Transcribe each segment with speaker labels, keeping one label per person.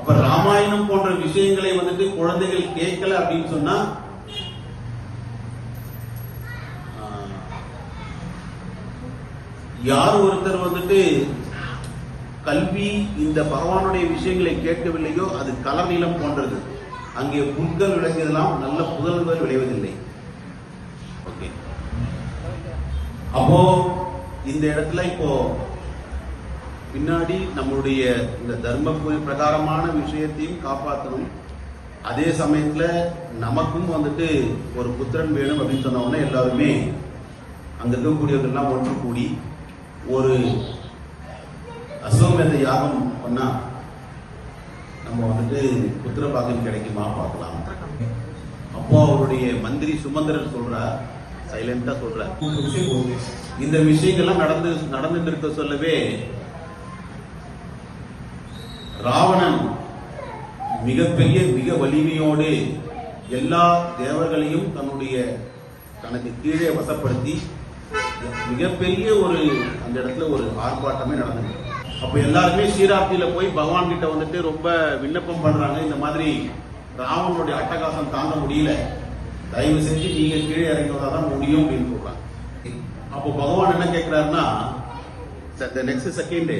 Speaker 1: அப்ப ராமாயணம் போன்ற விஷயங்களை வந்துட்டு குழந்தைகள் கேட்கல அப்படின்னு சொன்னா யார் ஒருத்தர் வந்துட்டு கல்வி இந்த பகவானுடைய விஷயங்களை கேட்கவில்லையோ அது கலர் நிலம் போன்றது. அங்கே புல்கள் விளைஞ்சதெல்லாம் நல்ல புதல்கள் விளைவதில்லை. ஓகே, அப்போ இந்த இடத்துல இப்போ பின்னாடி நம்மளுடைய இந்த தர்ம பிரகாரமான விஷயத்தையும் காப்பாற்றணும். அதே சமயத்துல நமக்கும் வந்துட்டு ஒரு புத்திரன் வேணும் அப்படின்னு சொன்ன உடனே எல்லாருமே அங்க இருக்கக்கூடியவர்கள்லாம் ஒன்று கூடி ஒரு அஸ்வமேத யாகம் பண்ணா நம்ம வந்துட்டு புத்திர பாக்கியம் கிடைக்குமா பார்க்கலாம். அப்போ அவருடைய மந்திரி சுமந்திரன் சொல்றார், சைலண்டா சொல்றார், இந்த விஷயங்கள்லாம் நடந்துட்டு இருக்க சொல்லவே ராவணன் மிகப்பெரிய மிக வலிமையோடு எல்லா தேவர்களையும் தனக்கு கீழே வசப்படுத்தி மிகப்பெரிய ஒரு அந்த இடத்துல ஒரு ஆர்ப்பாட்டமே நடந்தது. அப்ப எல்லாருமே ஸ்ரீராப்தியில போய் பகவான் கிட்ட வந்துட்டு ரொம்ப விண்ணப்பம் பண்றாங்க. இந்த மாதிரி ராவனுடைய அட்டகாசம் தாங்க முடியல, தயவு செஞ்சு நீங்க கீழே இறங்குவதாதான் முடியும் அப்படின்னு சொல்றாங்க. அப்போ பகவான் என்ன கேட்கிறாருன்னா, நெக்ஸ்ட் செகண்ட்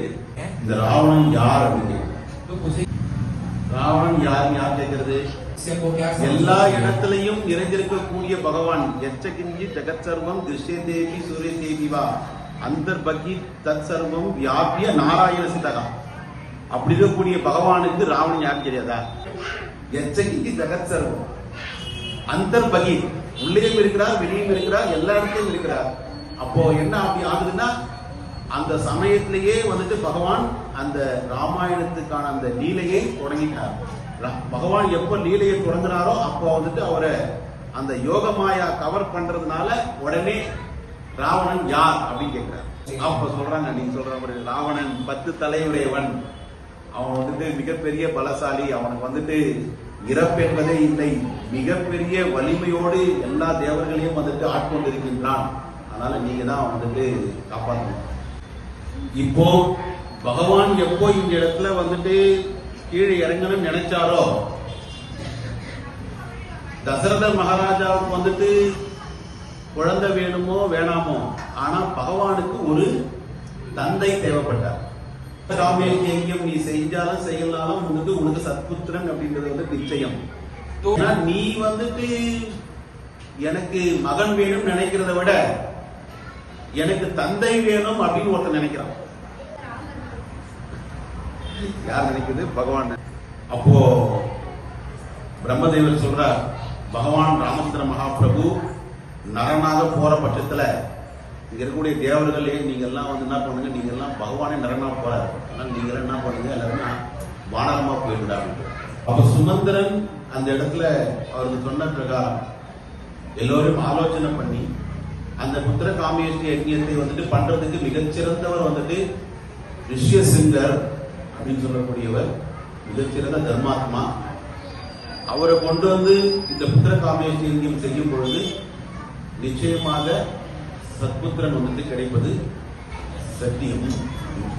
Speaker 1: இந்த ராவணன் யார் அப்படின்னு, ராவணன் யார் கேட்கிறது, எல்லா இடத்திலையும் நிறைந்திருக்கக்கூடிய பகவான் எச்சகிஞ்சி ஜெகத் சர்வம் திருஷ்ய தேவி சூரிய தேவிவா அந்தர்பகி தத் சர்வம் வியாபிய நாராயண சிதகா அப்படி இருக்கக்கூடிய பகவானுக்கு ராவணன் யார் தெரியாதா? எச்சகிஞ்சி ஜெகத் சர்வம் அந்தர்பகி, உள்ளேயும் இருக்கிறார் வெளியும் இருக்கிறார் எல்லா இடத்தையும் இருக்கிறார். அப்போ என்ன அப்படி ஆகுதுன்னா அந்த சமயத்திலேயே வந்துட்டு பகவான் அந்த ராமாயணத்துக்கான அந்த லீலையை தொடங்கிட்டார். பகவான் எப்ப லீலையை தொடங்கினாரோ அப்போ வந்துட்டு அவரை அந்த யோகமாயா கவர் பண்றதுனால உடனே ராவணன் யார் அப்படின்னு கேட்கிறார். அப்ப சொல்றாங்க, நீங்க சொல்ற மாதிரி ராவணன் 10 தலையுடையவன், அவன் வந்துட்டு மிகப்பெரிய பலசாலி, அவனுக்கு வந்துட்டு இறப்பு என்பதே இல்லை, மிகப்பெரிய வலிமையோடு எல்லா தேவர்களையும் வந்துட்டு ஆட்கொண்டிருக்கின்றான், அதனால நீங்க தான் வந்துட்டு காப்பாற்றணும். இப்போ பகவான் எப்போ இந்த இடத்துல வந்துட்டு கீழே இறங்கணும்னு நினைச்சாரோ, தசரத மகாராஜாவுக்கு வந்துட்டு குழந்தை வேணுமோ வேணாமோ, ஆனா பகவானுக்கு ஒரு தந்தை தேவைப்பட்டார். ராமேந்தியம் நீ செஞ்சாலும் செய்யலாலும் உனக்கு சத்புத்திரன் அப்படின்றது வந்து நிச்சயம். நீ வந்துட்டு எனக்கு மகன் வேணும் நினைக்கிறத விட எனக்கு தந்தை வேணும் அப்படின்னு ஒருத்தர் நினைக்கிறான். யார் நினைக்கிறது? பகவான். அப்போ பிரம்மதேவர் சொல்றார், பகவான் ராமச்சந்திர மகாபிரபு நரனாக போற பட்சத்துல இங்க இருக்கக்கூடிய தேவர்களே நீங்க எல்லாம் வந்து என்ன பண்ணுங்க, நீங்க எல்லாம் பகவானே நரனா போறாரு, அதனால நீங்க எல்லாம் என்ன பண்ணுங்க, எல்லாருமே வானரமா போயிடுறாங்க. அப்ப சுமந்திரன் அந்த இடத்துல அவருக்கு சொன்ன பிரகாரம் எல்லோரும் ஆலோசனை பண்ணி அந்த புத்திர காமேஷ்டி யஜ்ஞத்தை வந்துட்டு பண்றதுக்கு மிகச்சிறந்தவர் வந்துட்டு ரிஷ்யசிங்கர் அப்படின்னு சொல்லக்கூடியவர், மிகச்சிறந்த தர்மாத்மா. அவரை கொண்டு வந்து இந்த புத்திர காமேஷ்டி யஜ்ஞம் செய்யும் பொழுது நிச்சயமாக சத்புத்திரன் வந்துட்டு கிடைப்பது சத்தியம்.